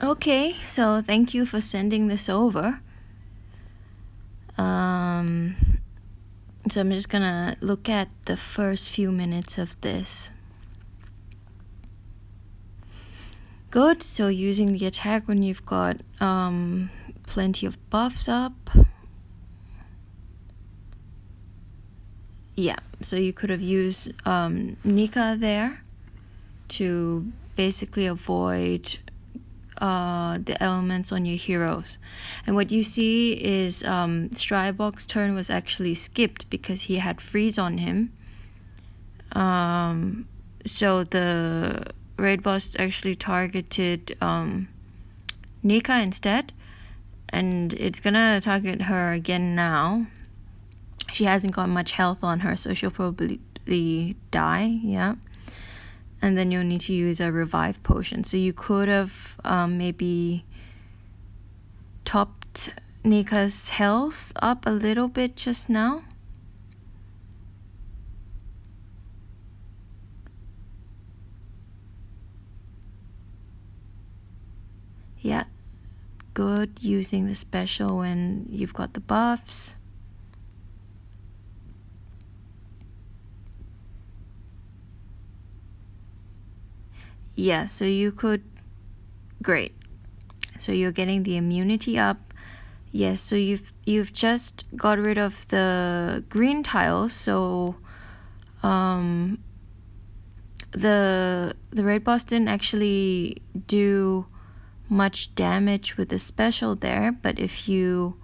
Okay, so thank you for sending this over. So I'm just gonna look at the first few minutes of this. Good, so using the attack when you've got plenty of buffs up. Yeah, so you could have used Nika there to basically avoid the elements on your heroes. And what you see is Strybog's turn was actually skipped because he had freeze on him. So the raid boss actually targeted Nika instead, and it's gonna target her again now. She hasn't got much health on her, so she'll probably die, yeah. And then you'll need to use a revive potion. So you could have maybe topped Nika's health up a little bit just now. Yeah, good, using the special when you've got the buffs. Yeah, so you could, great. So you're getting the immunity up. Yes, so you've just got rid of the green tiles, so the raid boss didn't actually do much damage with the special there, but if you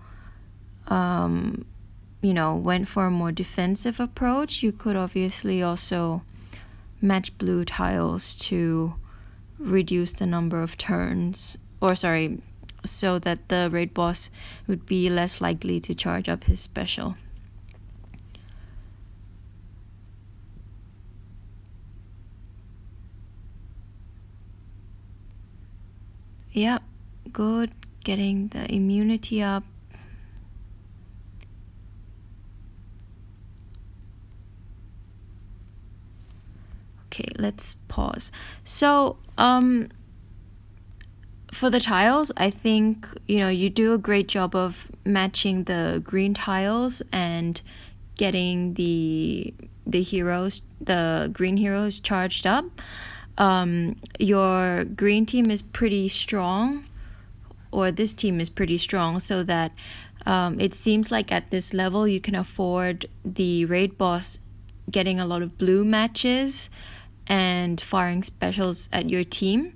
went for a more defensive approach, you could obviously also match blue tiles to reduce the number of turns, so that the raid boss would be less likely to charge up his special. Yeah, good, getting the immunity up. Okay, let's pause. So, for the tiles, I think, you do a great job of matching the green tiles and getting the heroes, the green heroes charged up. Your green team is pretty strong, or this team is pretty strong, so that it seems like at this level you can afford the raid boss getting a lot of blue matches and firing specials at your team.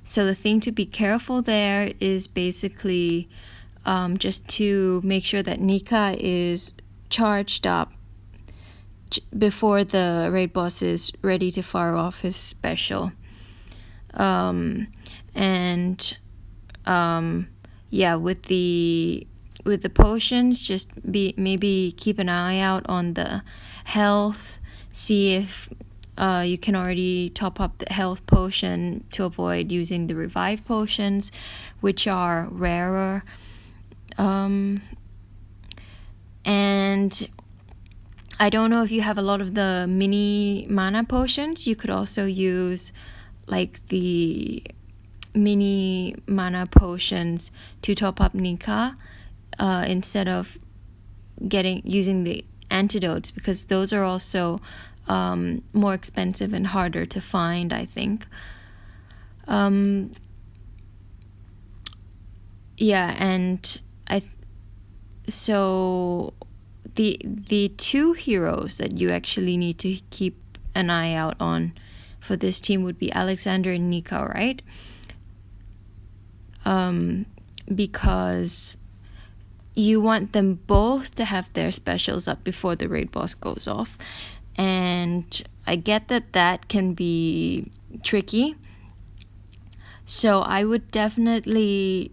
So the thing to be careful there is basically just to make sure that Nika is charged up before the raid boss is ready to fire off his special. With the potions, just maybe keep an eye out on the health, see if you can already top up the health potion to avoid using the revive potions, which are rarer. And I don't know if you have a lot of the mini mana potions. You could also use like the mini mana potions to top up Nika instead of using the antidotes, because those are also more expensive and harder to find, I think. So the two heroes that you actually need to keep an eye out on for this team would be Alexander and Nika, right? Because you want them both to have their specials up before the raid boss goes off. And I get that can be tricky. So I would definitely,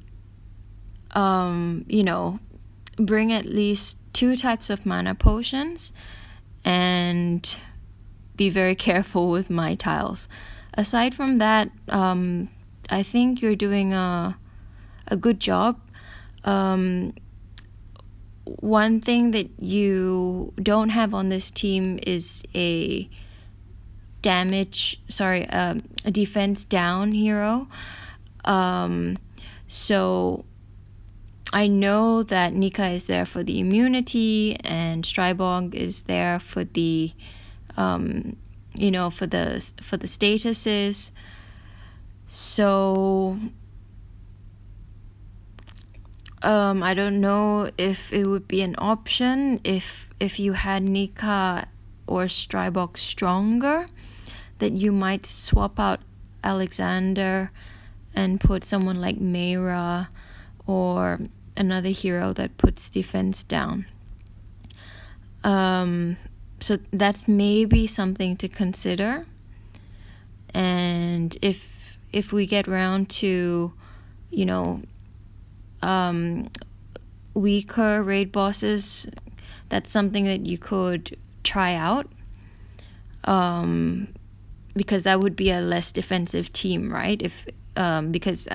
bring at least 2 types of mana potions and be very careful with my tiles. Aside from that, I think you're doing a good job. One thing that you don't have on this team is a defense down hero. So I know that Nika is there for the immunity and Strybog is there for the for the statuses. So I don't know if it would be an option if you had Nika or Strybog stronger, that you might swap out Alexander and put someone like Mayra or another hero that puts defense down. So that's maybe something to consider. And if we get round to, weaker raid bosses, that's something that you could try out. Because that would be a less defensive team, right? Because